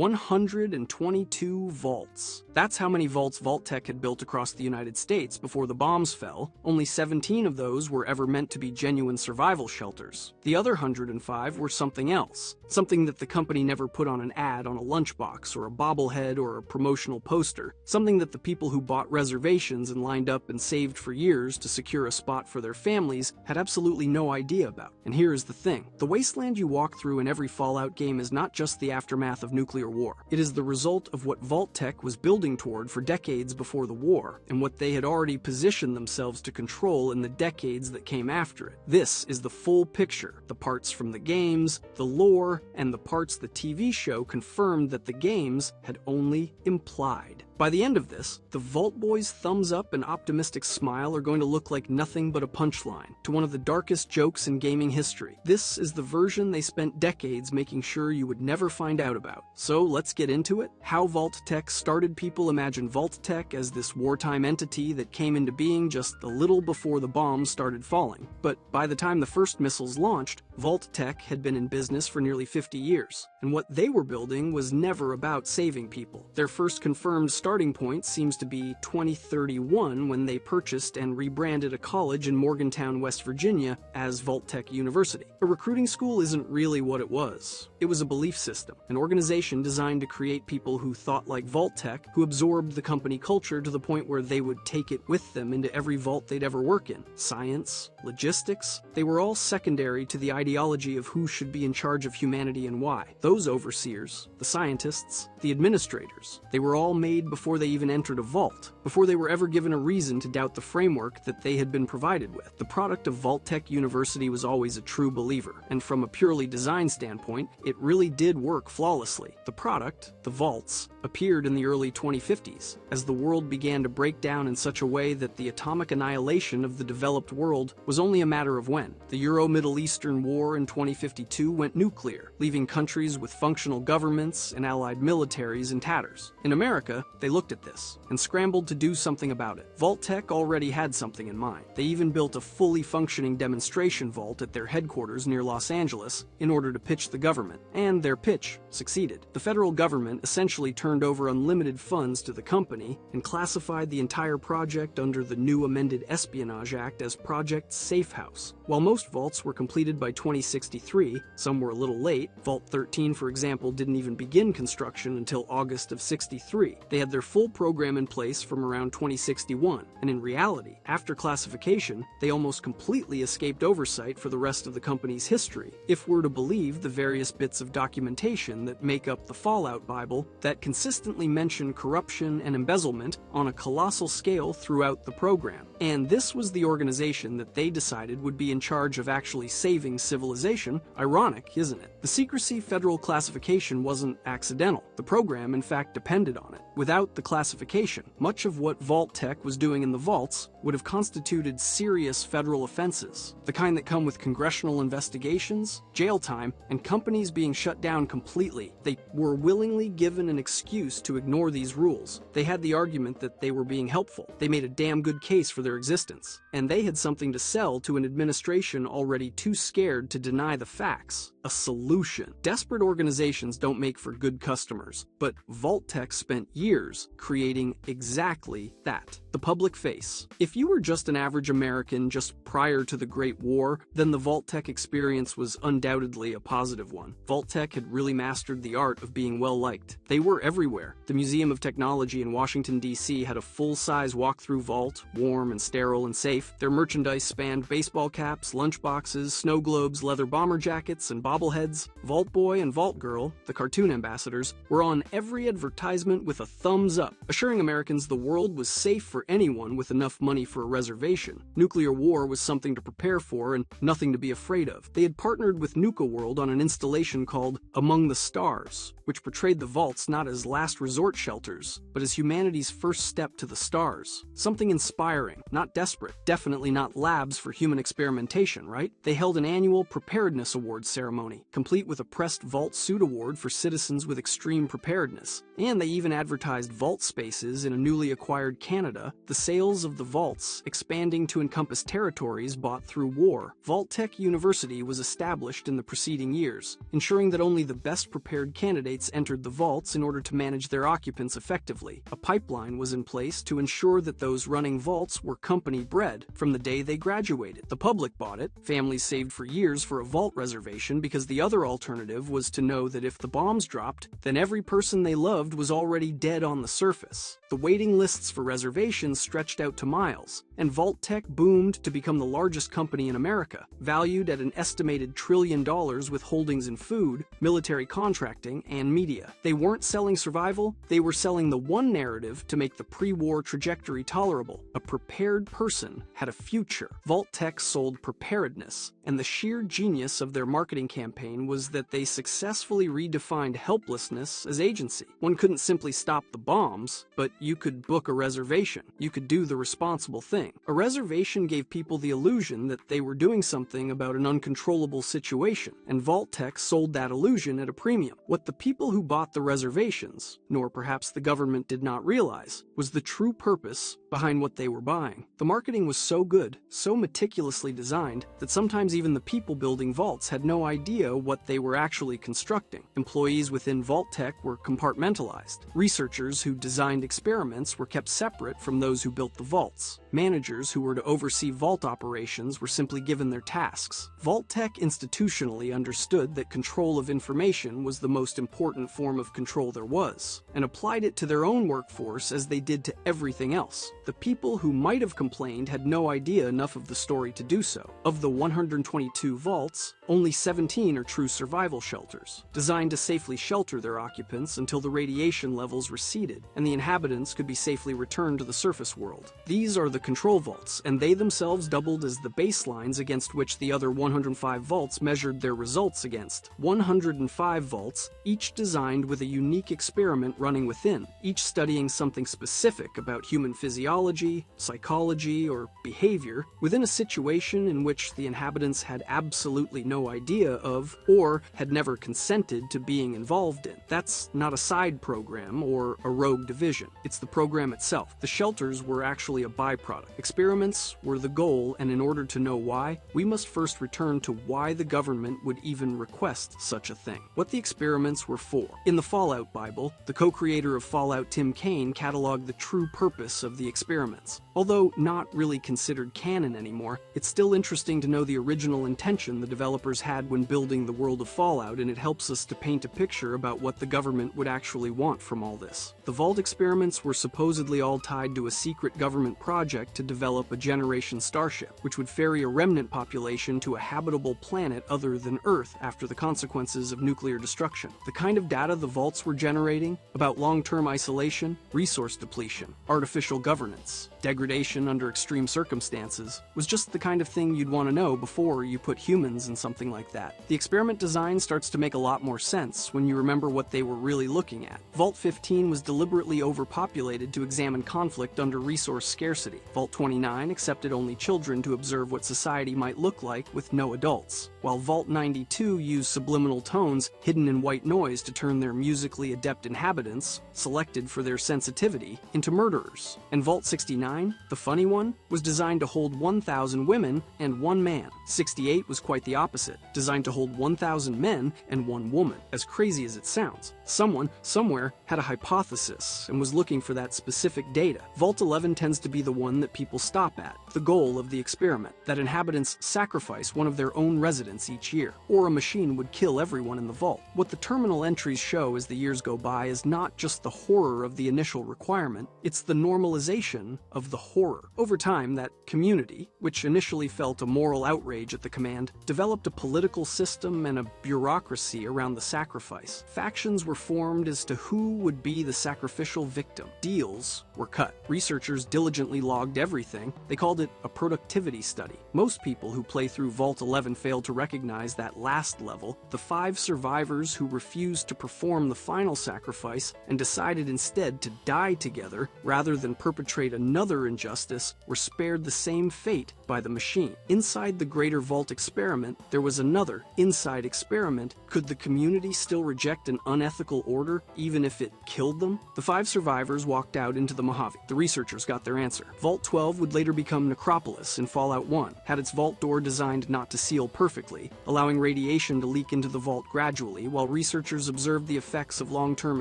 122 vaults. That's how many vaults Vault-Tec had built across the United States before the bombs fell. Only 17 of those were ever meant to be genuine survival shelters. The other 105 were something else, something that the company never put on an ad on a lunchbox or a bobblehead or a promotional poster, something that the people who bought reservations and lined up and saved for years to secure a spot for their families had absolutely no idea about. And here is the thing. The wasteland you walk through in every Fallout game is not just the aftermath of nuclear war. It is the result of what Vault-Tec was building toward for decades before the war, and what they had already positioned themselves to control in the decades that came after it. This is the full picture. The parts from the games, the lore, and the parts the TV show confirmed that the games had only implied. By the end of this, the Vault Boys' thumbs up and optimistic smile are going to look like nothing but a punchline to one of the darkest jokes in gaming history. This is the version they spent decades making sure you would never find out about. So let's get into it. How Vault-Tec started. People imagine Vault-Tec as this wartime entity that came into being just a little before the bombs started falling. But by the time the first missiles launched, Vault-Tec had been in business for nearly 50 years, and what they were building was never about saving people. Their first confirmed starting point seems to be 2031, when they purchased and rebranded a college in Morgantown, West Virginia as Vault-Tec University. A recruiting school isn't really what it was. It was a belief system, an organization designed to create people who thought like Vault-Tec, who absorbed the company culture to the point where they would take it with them into every vault they'd ever work in. Science, logistics, they were all secondary to the ideology of who should be in charge of humanity and why. Those overseers, the scientists, the administrators, they were all made before they even entered a vault, before they were ever given a reason to doubt the framework that they had been provided with. The product of Vault-Tec University was always a true believer, and from a purely design standpoint, it really did work flawlessly. The product, the vaults, appeared in the early 2050s, as the world began to break down in such a way that the atomic annihilation of the developed world was only a matter of when. The Euro-Middle Eastern War in 2052 went nuclear, leaving countries with functional governments and allied militaries in tatters. In America, they looked at this and scrambled to do something about it. Vault-Tec already had something in mind. They even built a fully functioning demonstration vault at their headquarters near Los Angeles in order to pitch the government, and their pitch succeeded. The federal government essentially turned over unlimited funds to the company and classified the entire project under the new amended Espionage Act as Project Safe House. While most vaults were completed by 2063, some were a little late. Vault 13, for example, didn't even begin construction until August of '63. They had their full program in place from around 2061, and in reality, after classification, they almost completely escaped oversight for the rest of the company's history, if we're to believe the various bits of documentation that make up the Fallout Bible that consistently mention corruption and embezzlement on a colossal scale throughout the program. And this was the organization that they decided would be in charge of actually saving civilization. Ironic, isn't it? The secrecy federal classification wasn't accidental. The program, in fact, depended on it. Without the classification, much of what Vault-Tec was doing in the vaults would have constituted serious federal offenses, the kind that come with congressional investigations, jail time, and companies being shut down completely. They were willingly given an excuse to ignore these rules. They had the argument that they were being helpful. They made a damn good case for their existence, and they had something to sell to an administration already too scared to deny the facts. A solution. Desperate organizations don't make for good customers, but Vault-Tec spent years creating exactly that. The public face. If you were just an average American just prior to the Great War, then the Vault-Tec experience was undoubtedly a positive one. Vault-Tec had really mastered the art of being well-liked. They were everywhere. The Museum of Technology in Washington, D.C. had a full-size walk-through vault, warm and sterile and safe. Their merchandise spanned baseball caps, lunchboxes, snow globes, leather bomber jackets, and bobbleheads. Vault Boy and Vault Girl, the cartoon ambassadors, were on every advertisement with a thumbs up, assuring Americans the world was safe for anyone with enough money for a reservation. Nuclear war was something to prepare for and nothing to be afraid of. They had partnered with Nuka World on an installation called Among the Stars, which portrayed the vaults not as last resort shelters, but as humanity's first step to the stars. Something inspiring, not desperate, definitely not labs for human experimentation, right? They held an annual preparedness awards ceremony ceremony, complete with a pressed vault suit award for citizens with extreme preparedness. And they even advertised vault spaces in a newly acquired Canada, the sales of the vaults expanding to encompass territories bought through war. Vault-Tec University was established in the preceding years, ensuring that only the best prepared candidates entered the vaults in order to manage their occupants effectively. A pipeline was in place to ensure that those running vaults were company bred from the day they graduated. The public bought it. Families saved for years for a vault reservation because the other alternative was to know that if the bombs dropped, then every person they loved was already dead on the surface. The waiting lists for reservations stretched out to miles, and Vault-Tec boomed to become the largest company in America, valued at an estimated $1 trillion with holdings in food, military contracting, and media. They weren't selling survival, they were selling the one narrative to make the pre-war trajectory tolerable. A prepared person had a future. Vault-Tec sold preparedness, and the sheer genius of their marketing campaign was that they successfully redefined helplessness as agency. One couldn't simply stop the bombs, but you could book a reservation. You could do the responsible thing. A reservation gave people the illusion that they were doing something about an uncontrollable situation, and Vault-Tec sold that illusion at a premium. What the people who bought the reservations, nor perhaps the government did not realize, was the true purpose behind what they were buying. The marketing was so good, so meticulously designed, that sometimes even the people building vaults had no idea what they were actually constructing. Employees within Vault-Tec were compartmentalized. Researchers who designed experiments were kept separate from those who built the vaults. Managers who were to oversee vault operations were simply given their tasks. Vault-Tec institutionally understood that control of information was the most important form of control there was, and applied it to their own workforce as they did to everything else. The people who might have complained had no idea enough of the story to do so. Of the 122 vaults, only 17 are true survival shelters, designed to safely shelter their occupants until the radiation levels receded and the inhabitants could be safely returned to the surface world. These are the control vaults, and they themselves doubled as the baselines against which the other 105 vaults measured their results against. 105 vaults, each designed with a unique experiment running within, each studying something specific about human physiology, psychology, or behavior within a situation in which the inhabitants had absolutely no idea of or had never consented to being involved in. That's not a side program or a rogue division. It's the program itself. The shelters were actually a byproduct. Experiments were the goal, and in order to know why, we must first return to why the government would even request such a thing. What the experiments were for. In the Fallout Bible, the co-creator of Fallout, Tim Kaine, cataloged the true purpose of the experiments. Although not really considered canon anymore, it's still interesting to know the original intention the developers had when building the world of Fallout, and it helps us to paint a picture about what the government would actually want from all this. The Vault experiments were supposedly all tied to a secret government project to develop a generation starship, which would ferry a remnant population to a habitable planet other than Earth after the consequences of nuclear destruction. The kind of data the vaults were generating about long-term isolation, resource depletion, artificial governance, degradation under extreme circumstances was just the kind of thing you'd want to know before you put humans in something like that. The experiment design starts to make a lot more sense when you remember what they were really looking at. Vault 15 was deliberately overpopulated to examine conflict under resource scarcity. Vault 29 accepted only children to observe what society might look like with no adults, while Vault 92 used subliminal tones hidden in white noise to turn their musically adept inhabitants, selected for their sensitivity, into murderers. And Vault 69, the funny one, was designed to hold 1,000 women and 1 man. 68 was quite the opposite, designed to hold 1,000 men and 1 woman. As crazy as it sounds, someone, somewhere, had a hypothesis and was looking for that specific data. Vault 11 tends to be the one that people stop at, the goal of the experiment, that inhabitants sacrifice one of their own residents each year, or a machine would kill everyone in the vault. What the terminal entries show as the years go by is not just the horror of the initial requirement, it's the normalization of the horror. Over time, that community, which initially felt a moral outrage at the command, developed a political system and a bureaucracy around the sacrifice. Factions were formed as to who would be the sacrificial victim. Deals were cut. Researchers diligently logged everything. They called it a productivity study. Most people who play through Vault 11 failed to recognize that last level. The 5 survivors who refused to perform the final sacrifice and decided instead to die together rather than perpetrate another injustice were spared the same fate by the machine. Inside the Greater Vault experiment, there was another inside experiment. Could the community still reject an unethical order even if it killed them? The 5 survivors walked out into the Mojave. The researchers got their answer. Vault 12 would later become Necropolis in Fallout 1, had its vault door designed not to seal perfectly, allowing radiation to leak into the vault gradually while researchers observed the effects of long-term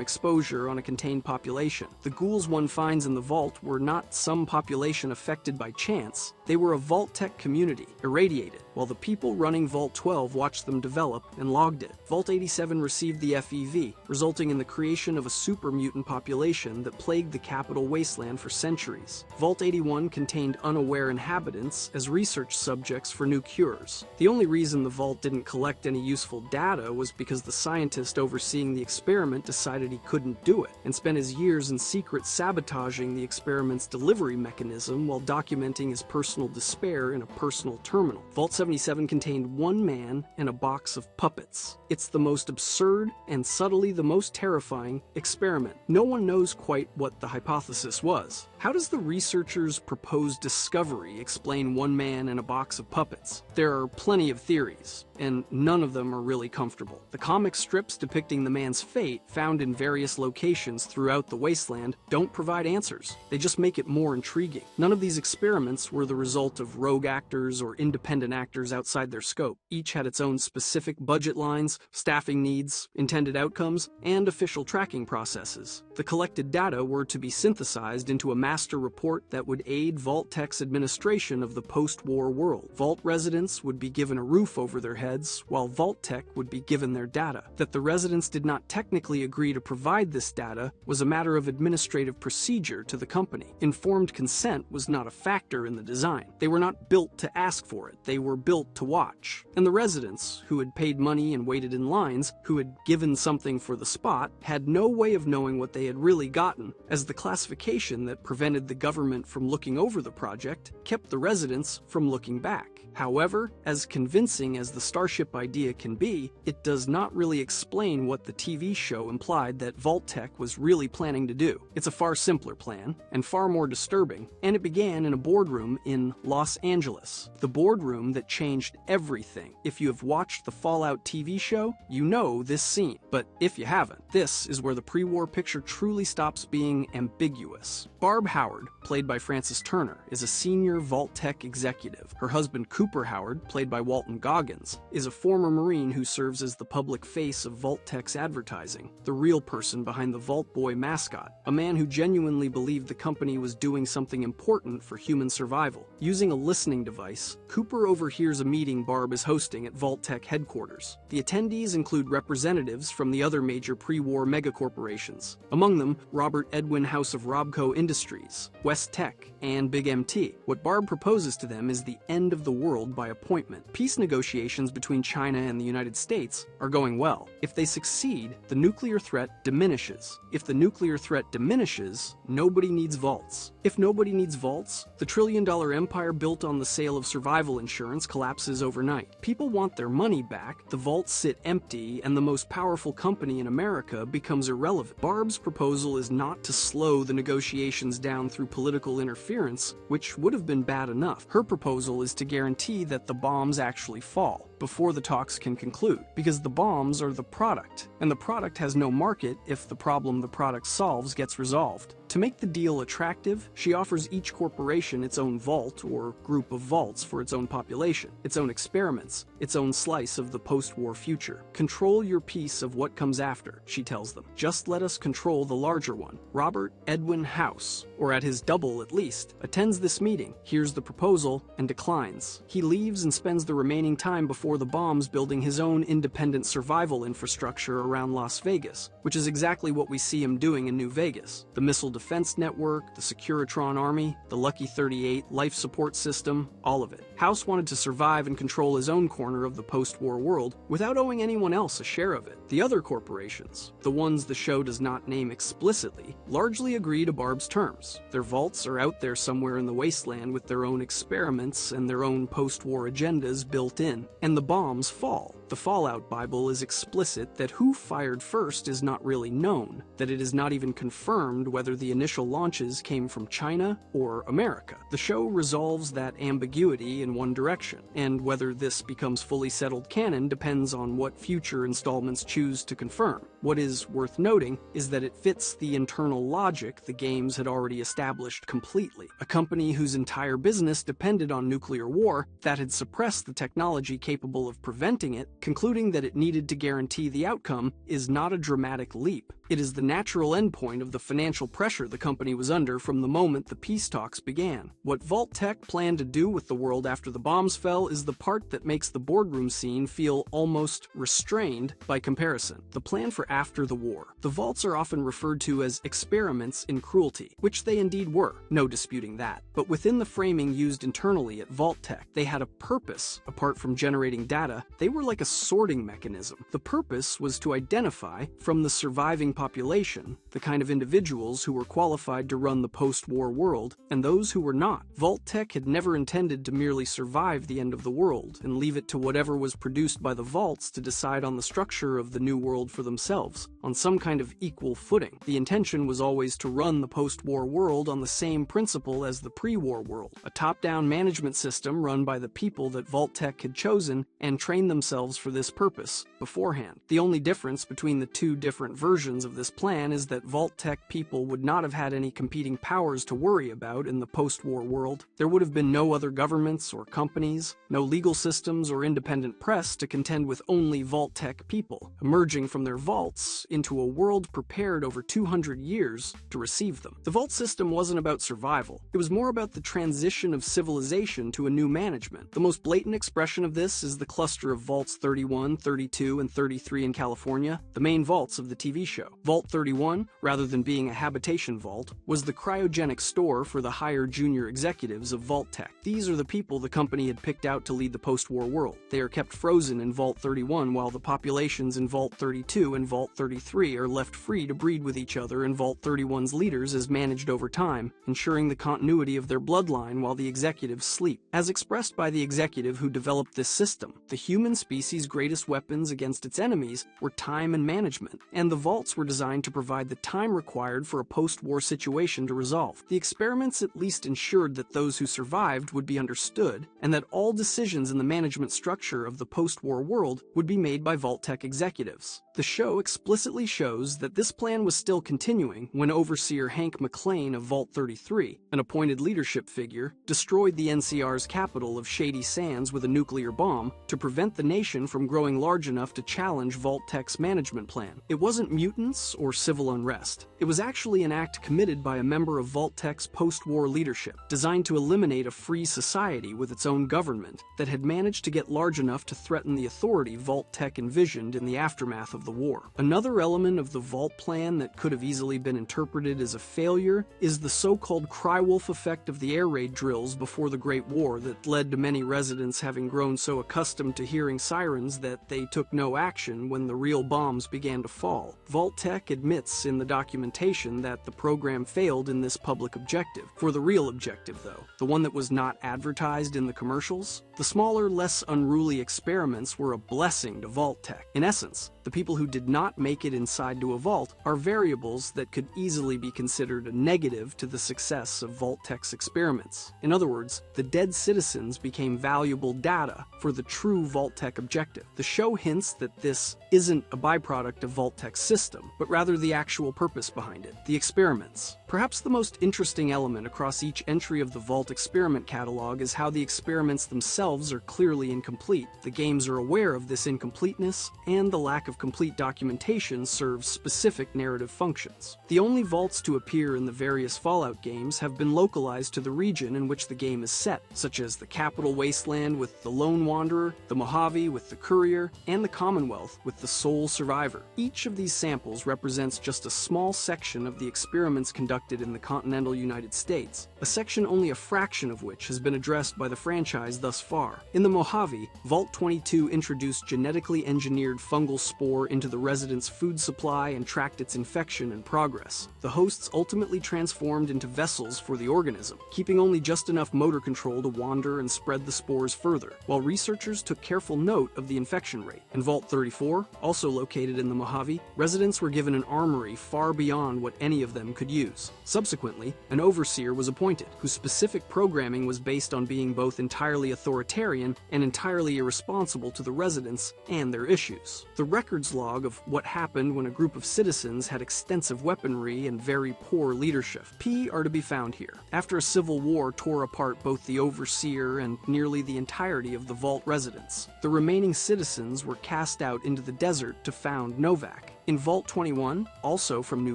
exposure on a contained population. The ghouls one finds in the vault were not some population affected by chance. They were a Vault-Tec community, irradiated, while the people running Vault 12 watched them develop and logged it. Vault 87 received the FEV, resulting in the creation of a super mutant population that plagued the capital wasteland for centuries. Vault 81 contained unaware inhabitants as research subjects for new cures. The only reason the Vault didn't collect any useful data was because the scientist overseeing the experiment decided he couldn't do it, and spent his years in secret sabotaging the experiment's delivery mechanism while documenting his personal despair in a personal terminal. Vault 77 contained 1 man and a box of puppets. It's the most absurd and subtly the most terrifying experiment. No one knows quite what the hypothesis was. How does the researchers' proposed discovery explain 1 man and a box of puppets? There are plenty of theories, and none of them are really comfortable. The comic strips depicting the man's fate, found in various locations throughout the wasteland, don't provide answers. They just make it more intriguing. None of these experiments were the result of rogue actors or independent actors outside their scope. Each had its own specific budget lines, staffing needs, intended outcomes, and official tracking processes. The collected data were to be synthesized into a master report that would aid Vault-Tec's administration of the post-war world. Vault residents would be given a roof over their heads, while Vault-Tec would be given their data. That the residents did not technically agree to provide this data was a matter of administrative procedure to the company. Informed consent was not a factor in the design. They were not built to ask for it, they were built to watch. And the residents, who had paid money and waited in lines, who had given something for the spot, had no way of knowing what they had really gotten, as the classification that prevented the government from looking over the project kept the residents from looking back. However, as convincing as the Starship idea can be, it does not really explain what the TV show implied that Vault-Tec was really planning to do. It's a far simpler plan, and far more disturbing, and it began in a boardroom in Los Angeles. The boardroom that changed everything. If you have watched the Fallout TV show, you know this scene. But if you haven't, this is where the pre-war picture truly stops being ambiguous. Barb Howard, played by Frances Turner, is a senior Vault-Tec executive. Her husband Cooper Howard, played by Walton Goggins, is a former Marine who serves as the public face of Vault-Tec's advertising, the real person behind the Vault Boy mascot, a man who genuinely believed the company was doing something important for human survival. Using a listening device, Cooper overhears a meeting Barb is hosting at Vault-Tec headquarters. The attendees include representatives from the other major pre-war megacorporations, among them Robert Edwin House of Robco Industries, West Tech, and Big MT. What Barb proposes to them is the end of the world by appointment. Peace negotiations between China and the United States are going well. If they succeed, the nuclear threat diminishes. If the nuclear threat diminishes, nobody needs vaults. If nobody needs vaults, the trillion-dollar empire built on the sale of survival insurance collapses overnight. People want their money back, the vaults sit empty, and the most powerful company in America becomes irrelevant. Barb's proposal is not to slow the negotiations down through political interference, which would have been bad enough. Her proposal is to guarantee that the bombs actually fall before the talks can conclude, because the bombs are the product, and the product has no market if the problem the product solves gets resolved. To make the deal attractive, she offers each corporation its own vault or group of vaults for its own population, its own experiments, its own slice of the post-war future. Control your piece of what comes after, she tells them. Just let us control the larger one. Robert Edwin House, or at his double at least, attends this meeting, hears the proposal, and declines. He leaves and spends the remaining time before before the bombs building his own independent survival infrastructure around Las Vegas, which is exactly what we see him doing in New Vegas. The Missile Defense Network, the Securitron Army, the Lucky 38 life support system, all of it. House wanted to survive and control his own corner of the post-war world without owing anyone else a share of it. The other corporations, the ones the show does not name explicitly, largely agree to Barb's terms. Their vaults are out there somewhere in the wasteland with their own experiments and their own post-war agendas built in, and the bombs fall. The Fallout Bible is explicit that who fired first is not really known, that it is not even confirmed whether the initial launches came from China or America. The show resolves that ambiguity in one direction, and whether this becomes fully settled canon depends on what future installments choose to confirm. What is worth noting is that it fits the internal logic the games had already established completely. A company whose entire business depended on nuclear war that had suppressed the technology capable of preventing it, concluding that it needed to guarantee the outcome, is not a dramatic leap. It is the natural endpoint of the financial pressure the company was under from the moment the peace talks began. What Vault-Tec planned to do with the world after the bombs fell is the part that makes the boardroom scene feel almost restrained by comparison. The plan for after the war. The vaults are often referred to as experiments in cruelty, which they indeed were, no disputing that. But within the framing used internally at Vault-Tec, they had a purpose. Apart from generating data, they were like a sorting mechanism. The purpose was to identify, from the surviving population, the kind of individuals who were qualified to run the post-war world, and those who were not. Vault-Tec had never intended to merely survive the end of the world and leave it to whatever was produced by the vaults to decide on the structure of the new world for themselves, on some kind of equal footing. The intention was always to run the post-war world on the same principle as the pre-war world, a top-down management system run by the people that Vault-Tec had chosen and trained themselves for this purpose beforehand. The only difference between the two different versions of this plan is that Vault-Tec people would not have had any competing powers to worry about in the post-war world. There would have been no other governments or companies, no legal systems or independent press to contend with only Vault-Tec people, emerging from their vaults into a world prepared over 200 years to receive them. The vault system wasn't about survival. It was more about the transition of civilization to a new management. The most blatant expression of this is the cluster of Vaults 31, 32, and 33 in California, the main vaults of the TV show. Vault 31, rather than being a habitation vault, was the cryogenic store for the higher junior executives of Vault-Tec. These are the people the company had picked out to lead the post-war world. They are kept frozen in Vault 31 while the populations in Vault 32 and Vault 33 are left free to breed with each other, and Vault 31's leaders is managed over time, ensuring the continuity of their bloodline while the executives sleep. As expressed by the executive who developed this system, the human species' greatest weapons against its enemies were time and management, and the vaults were designed to provide the time required for a post-war situation to resolve. The experiments at least ensured that those who survived would be understood, and that all decisions in the management structure of the post-war world would be made by Vault-Tec executives. The show explicitly shows that this plan was still continuing when Overseer Hank McClane of Vault 33, an appointed leadership figure, destroyed the NCR's capital of Shady Sands with a nuclear bomb to prevent the nation from growing large enough to challenge Vault-Tec's management plan. It wasn't mutants or civil unrest. It was actually an act committed by a member of Vault-Tec's post-war leadership, designed to eliminate a free society with its own government that had managed to get large enough to threaten the authority Vault-Tec envisioned in the aftermath of the war. Another element of the Vault plan that could have easily been interpreted as a failure is the so-called Crywolf effect of the air raid drills before the Great War that led to many residents having grown so accustomed to hearing sirens that they took no action when the real bombs began to fall. Vault-Tec admits in the documentation that the program failed in this public objective. For the real objective, though, the one that was not advertised in the commercials, the smaller, less unruly experiments were a blessing to Vault-Tec. In essence, the people who did not make it inside to a vault are variables that could easily be considered a negative to the success of Vault-Tec's experiments. In other words, the dead citizens became valuable data for the true Vault-Tec objective. The show hints that this isn't a byproduct of Vault-Tec's system, but rather the actual purpose behind it, the experiments. Perhaps the most interesting element across each entry of the Vault experiment catalog is how the experiments themselves are clearly incomplete. The games are aware of this incompleteness, and the lack of complete documentation serves specific narrative functions. The only vaults to appear in the various Fallout games have been localized to the region in which the game is set, such as the Capital Wasteland with the Lone Wanderer, the Mojave with the Courier, and the Commonwealth with the Sole Survivor. Each of these samples represents just a small section of the experiments conducted in the continental United States, a section only a fraction of which has been addressed by the franchise thus far. In the Mojave, Vault 22 introduced genetically engineered fungal spore into the residents' food supply and tracked its infection and progress. The hosts ultimately transformed into vessels for the organism, keeping only just enough motor control to wander and spread the spores further, while researchers took careful note of the infection rate. In Vault 34, also located in the Mojave, residents were given an armory far beyond what any of them could use. Subsequently, an overseer was appointed, whose specific programming was based on being both entirely authoritarian and entirely irresponsible to the residents and their issues. The records log of what happened when a group of citizens had extensive weaponry and very poor leadership are to be found here. After a civil war tore apart both the overseer and nearly the entirety of the Vault residents, the remaining citizens were cast out into the desert to found Novak. In Vault 21, also from New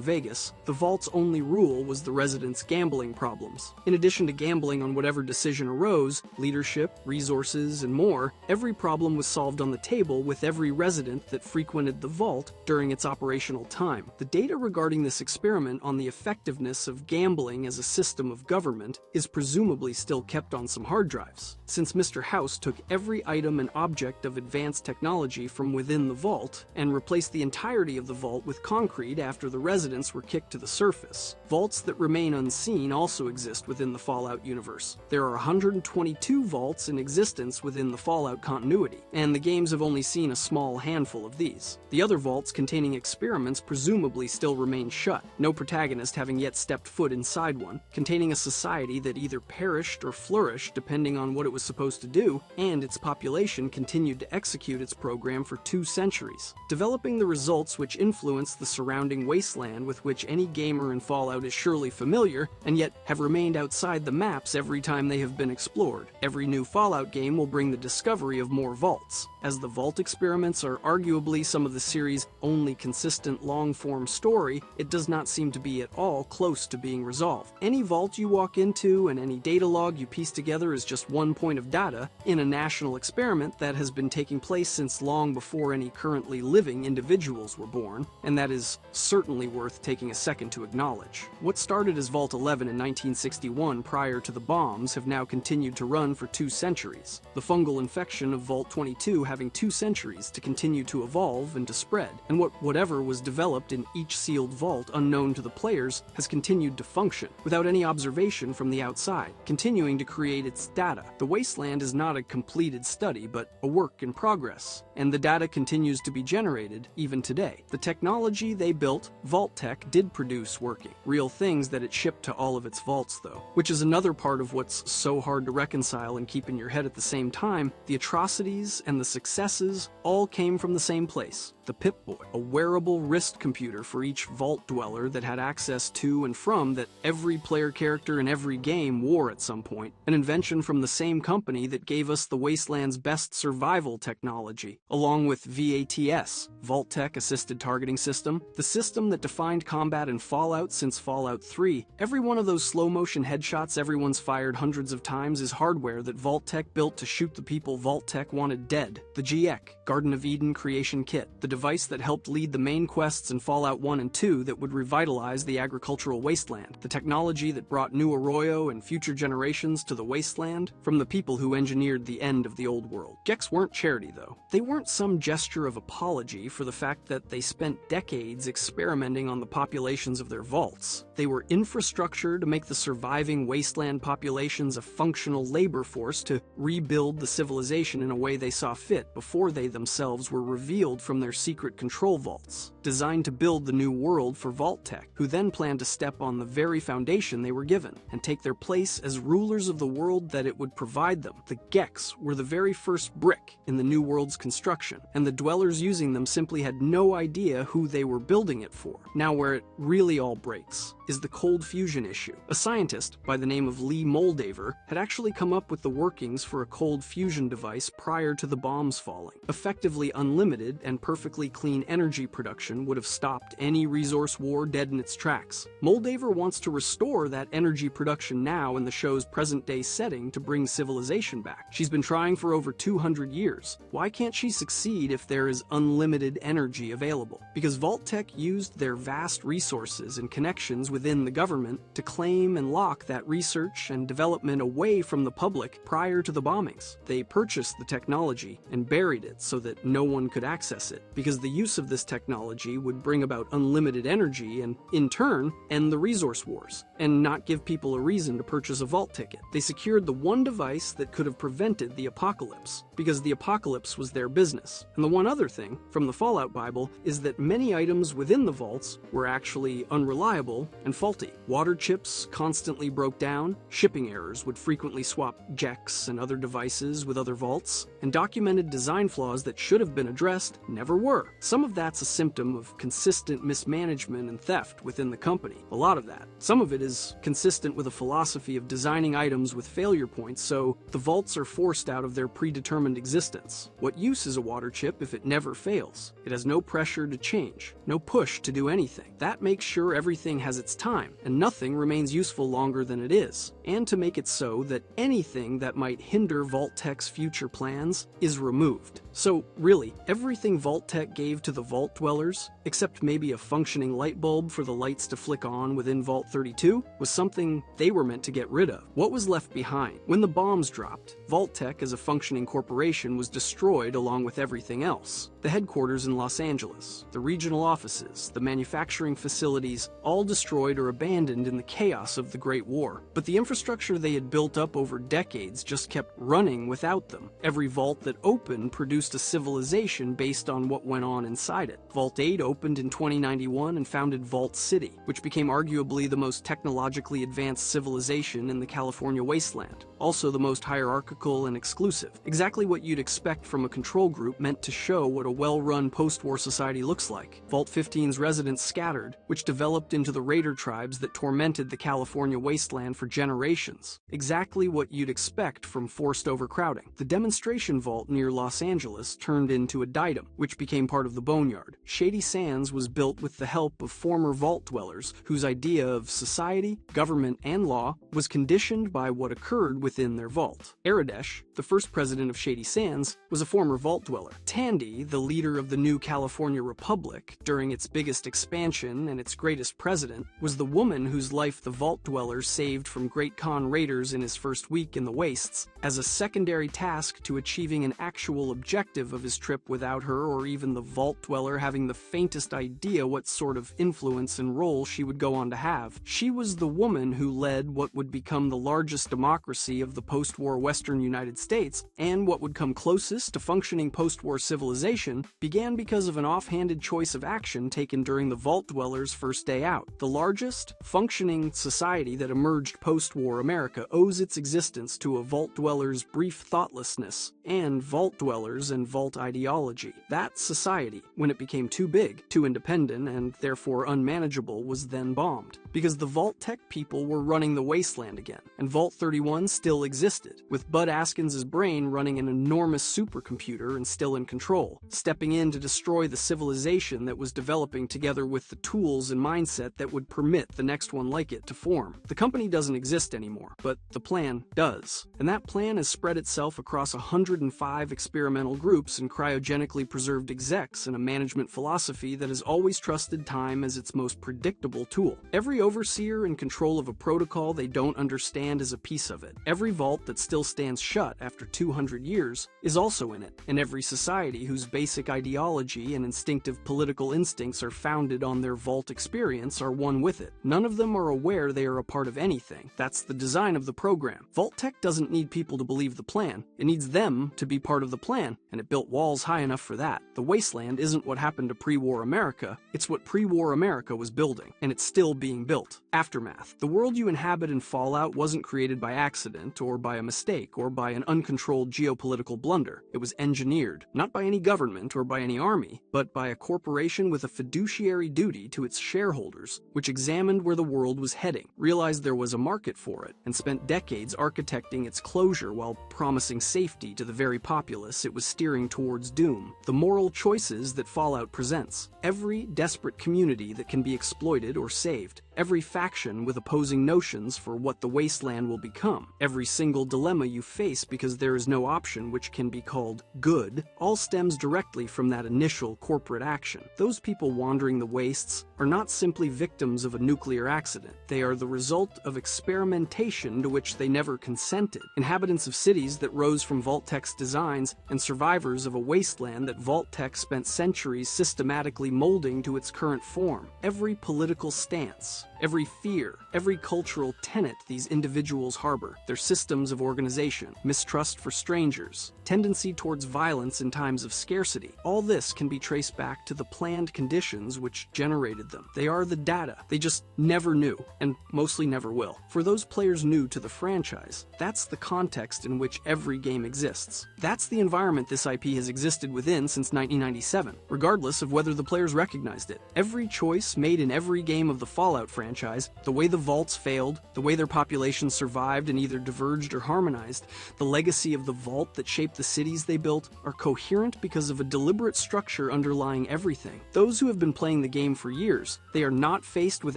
Vegas, the Vault's only rule was the residents' gambling problems. In addition to gambling on whatever decision arose, leadership, resources, and more, every problem was solved on the table with every resident that frequented the Vault during its operational time. The data regarding this experiment on the effectiveness of gambling as a system of government is presumably still kept on some hard drives, since Mr. House took every item and object of advanced technology from within the Vault and replaced the entirety of the Vault with concrete after the residents were kicked to the surface. Vaults that remain unseen also exist within the Fallout universe. There are 122 vaults in existence within the Fallout continuity, and the games have only seen a small handful of these. The other vaults containing experiments presumably still remain shut, no protagonist having yet stepped foot inside one, containing a society that either perished or flourished depending on what it was supposed to do, and its population continued to execute its program for 2 centuries, developing the results which influence the surrounding wasteland with which any gamer in Fallout is surely familiar, and yet have remained outside the maps every time they have been explored. Every new Fallout game will bring the discovery of more vaults. As the Vault experiments are arguably some of the series' only consistent long-form story, it does not seem to be at all close to being resolved. Any vault you walk into and any data log you piece together is just one point of data in a national experiment that has been taking place since long before any currently living individuals were born, and that is certainly worth taking a second to acknowledge. What started as Vault 11 in 1961 prior to the bombs have now continued to run for 2 centuries, the fungal infection of Vault 22 having 2 centuries to continue to evolve and to spread, and whatever was developed in each sealed vault unknown to the players has continued to function, without any observation from the outside, continuing to create its data. The Wasteland is not a completed study, but a work in progress, and the data continues to be generated even today. The technology they built, Vault-Tec, did produce working, real things that it shipped to all of its vaults though, which is another part of what's so hard to reconcile and keep in your head at the same time. The atrocities and the successes all came from the same place, the Pip-Boy, a wearable wrist computer for each vault dweller that had access to and from that every player character in every game wore at some point, an invention from the same company that gave us the Wasteland's best survival technology, along with VATS, Vault-Tec Assisted Targeting System, the system that defined combat in Fallout since Fallout 3. Every one of those slow-motion headshots everyone's fired hundreds of times is hardware that Vault-Tec built to shoot the people Vault-Tec wanted dead. The GEC, Garden of Eden Creation Kit, the device that helped lead the main quests in Fallout 1 and 2 that would revitalize the agricultural wasteland, the technology that brought New Arroyo and future generations to the wasteland from the people who engineered the end of the old world. GECs weren't charity though. They weren't some gesture of apology for the fact that they spent decades experimenting on the populations of their vaults. They were infrastructure to make the surviving wasteland populations a functional labor force to rebuild the civilization in a way they saw fit before they themselves were revealed from their secret control vaults, designed to build the new world for Vault-Tec, who then planned to step on the very foundation they were given and take their place as rulers of the world that it would provide them. The GECs were the very first brick in the new world's construction, and the dwellers using them simply had no idea idea who they were building it for. Now, where it really all breaks is the cold fusion issue. A scientist by the name of Lee Moldaver had actually come up with the workings for a cold fusion device prior to the bombs falling. Effectively unlimited and perfectly clean energy production would have stopped any resource war dead in its tracks. Moldaver wants to restore that energy production now in the show's present-day setting to bring civilization back. She's been trying for over 200 years. Why can't she succeed if there is unlimited energy available? Because Vault-Tec used their vast resources and connections within the government to claim and lock that research and development away from the public prior to the bombings. They purchased the technology and buried it so that no one could access it, because the use of this technology would bring about unlimited energy and, in turn, end the resource wars, and not give people a reason to purchase a Vault ticket. They secured the one device that could have prevented the apocalypse, because the apocalypse was their business. And the one other thing from the Fallout Bible is that many items within the vaults were actually unreliable and faulty. Water chips constantly broke down, shipping errors would frequently swap JECs and other devices with other vaults, and documented design flaws that should have been addressed never were. Some of that's a symptom of consistent mismanagement and theft within the company. A lot of that. Some of it is consistent with a philosophy of designing items with failure points so the vaults are forced out of their predetermined existence. What use is a water chip if it never fails? It has no pressure to change, no push to do anything. That makes sure everything has its time, and nothing remains useful longer than it is, and to make it so that anything that might hinder Vault-Tec's future plans is removed. So really, everything Vault-Tec gave to the Vault Dwellers, except maybe a functioning light bulb for the lights to flick on within Vault 32, was something they were meant to get rid of. What was left behind? When the bombs dropped, Vault-Tec as a functioning corporation was destroyed along with everything else. The headquarters in Los Angeles, the regional offices, the manufacturing facilities, all destroyed or abandoned in the chaos of the Great War. But the infrastructure they had built up over decades just kept running without them. Every vault that opened produced a civilization based on what went on inside it. Vault 8 opened in 2091 and founded Vault City, which became arguably the most technologically advanced civilization in the California wasteland. Also the most hierarchical and exclusive. Exactly what you'd expect from a control group meant to show what a well-run post-war society looks like. Vault 15's residents scattered, which developed into the raider tribes that tormented the California wasteland for generations. Exactly what you'd expect from forced overcrowding. The demonstration vault near Los Angeles turned into a Diadem, which became part of the Boneyard. Shady Sands was built with the help of former Vault Dwellers, whose idea of society, government, and law was conditioned by what occurred within their vault. Aradesh, the first president of Shady Sands, was a former Vault Dweller. Tandy, the leader of the new California Republic during its biggest expansion and its greatest president, was the woman whose life the Vault Dwellers saved from Great Khan raiders in his first week in the wastes, as a secondary task to achieving an actual objective of his trip without her or even the Vault Dweller having the faintest idea what sort of influence and role she would go on to have. She was the woman who led what would become the largest democracy of the post-war Western United States, and what would come closest to functioning post-war civilization began because of an offhanded choice of action taken during the Vault Dwellers' first day out. The largest functioning society that emerged post-war America owes its existence to a Vault Dweller's brief thoughtlessness and Vault Dwellers and Vault ideology. That society, when it became too big, too independent, and therefore unmanageable, was then bombed. Because the Vault-Tec people were running the wasteland again, and Vault 31 still existed, with Bud Askins' brain running an enormous supercomputer and still in control, stepping in to destroy the civilization that was developing together with the tools and mindset that would permit the next one like it to form. The company doesn't exist anymore, but the plan does. And that plan has spread itself across 105 experimental groups and cryogenically preserved execs in a management philosophy that has always trusted time as its most predictable tool. Every overseer in control of a protocol they don't understand is a piece of it. Every vault that still stands shut after 200 years is also in it, and every society whose basic ideology and instinctive political instincts are founded on their vault experience are one with it. None of them are aware they are a part of anything. That's the design of the program. Vault-Tec doesn't need people to believe the plan. It needs them to be part of the plan and it built walls high enough for that. The wasteland isn't what happened to pre-war America, it's what pre-war America was building, and it's still being built. Aftermath. The world you inhabit in Fallout wasn't created by accident, or by a mistake, or by an uncontrolled geopolitical blunder. It was engineered, not by any government or by any army, but by a corporation with a fiduciary duty to its shareholders, which examined where the world was heading, realized there was a market for it, and spent decades architecting its closure while promising safety to the very populace it was steering towards doom. The moral choices that Fallout presents. Every desperate community that can be exploited or saved. Every faction with opposing notions for what the wasteland will become. Every single dilemma you face because there is no option which can be called good, all stems directly from that initial corporate action. Those people wandering the wastes are not simply victims of a nuclear accident. They are the result of experimentation to which they never consented. Inhabitants of cities that rose from Vault-Tec's designs and survivors of a wasteland that Vault-Tec spent centuries systematically molding to its current form. Every political stance, every fear, every cultural tenet these individuals harbor, their systems of organization, mistrust for strangers, tendency towards violence in times of scarcity, all this can be traced back to the planned conditions which generated them. They are the data. They just never knew, and mostly never will. For those players new to the franchise, that's the context in which every game exists. That's the environment this IP has existed within since 1997, regardless of whether the players recognized it. Every choice made in every game of the Fallout franchise, the way the vaults failed, the way their populations survived and either diverged or harmonized, the legacy of the vault that shaped the cities they built, are coherent because of a deliberate structure underlying everything. Those who have been playing the game for years, they are not faced with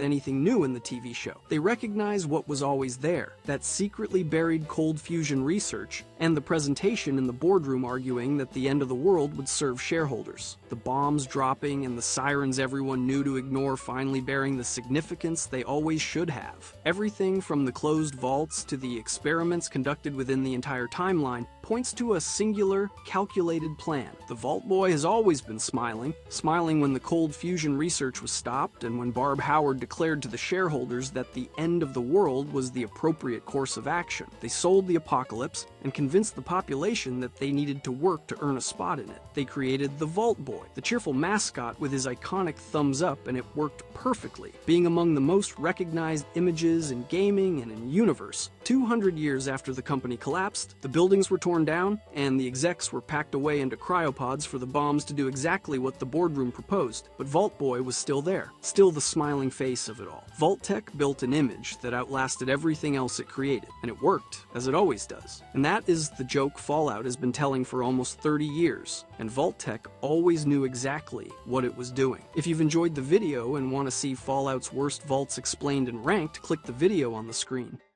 anything new in the TV show. They recognize what was always there, that secretly buried cold fusion research, and the presentation in the boardroom arguing that the end of the world would serve shareholders. The bombs dropping and the sirens everyone knew to ignore finally bearing the significance they always should have. Everything from the closed vaults to the experiments conducted within the entire timeline points to a singular, calculated plan. The Vault Boy has always been smiling when the cold fusion research was stopped and when Barb Howard declared to the shareholders that the end of the world was the appropriate course of action. They sold the apocalypse and convinced the population that they needed to work to earn a spot in it. They created the Vault Boy, the cheerful mascot with his iconic thumbs up, and it worked perfectly, being among the most recognized images in gaming and in universe. 200 years after the company collapsed, the buildings were torn down, and the execs were packed away into cryopods for the bombs to do exactly what the boardroom proposed. But Vault Boy was still there, still the smiling face of it all. Vault-Tec built an image that outlasted everything else it created, and it worked, as it always does. And that is the joke Fallout has been telling for almost 30 years, and Vault-Tec always knew exactly what it was doing. If you've enjoyed the video and want to see Fallout's worst vaults explained and ranked, click the video on the screen.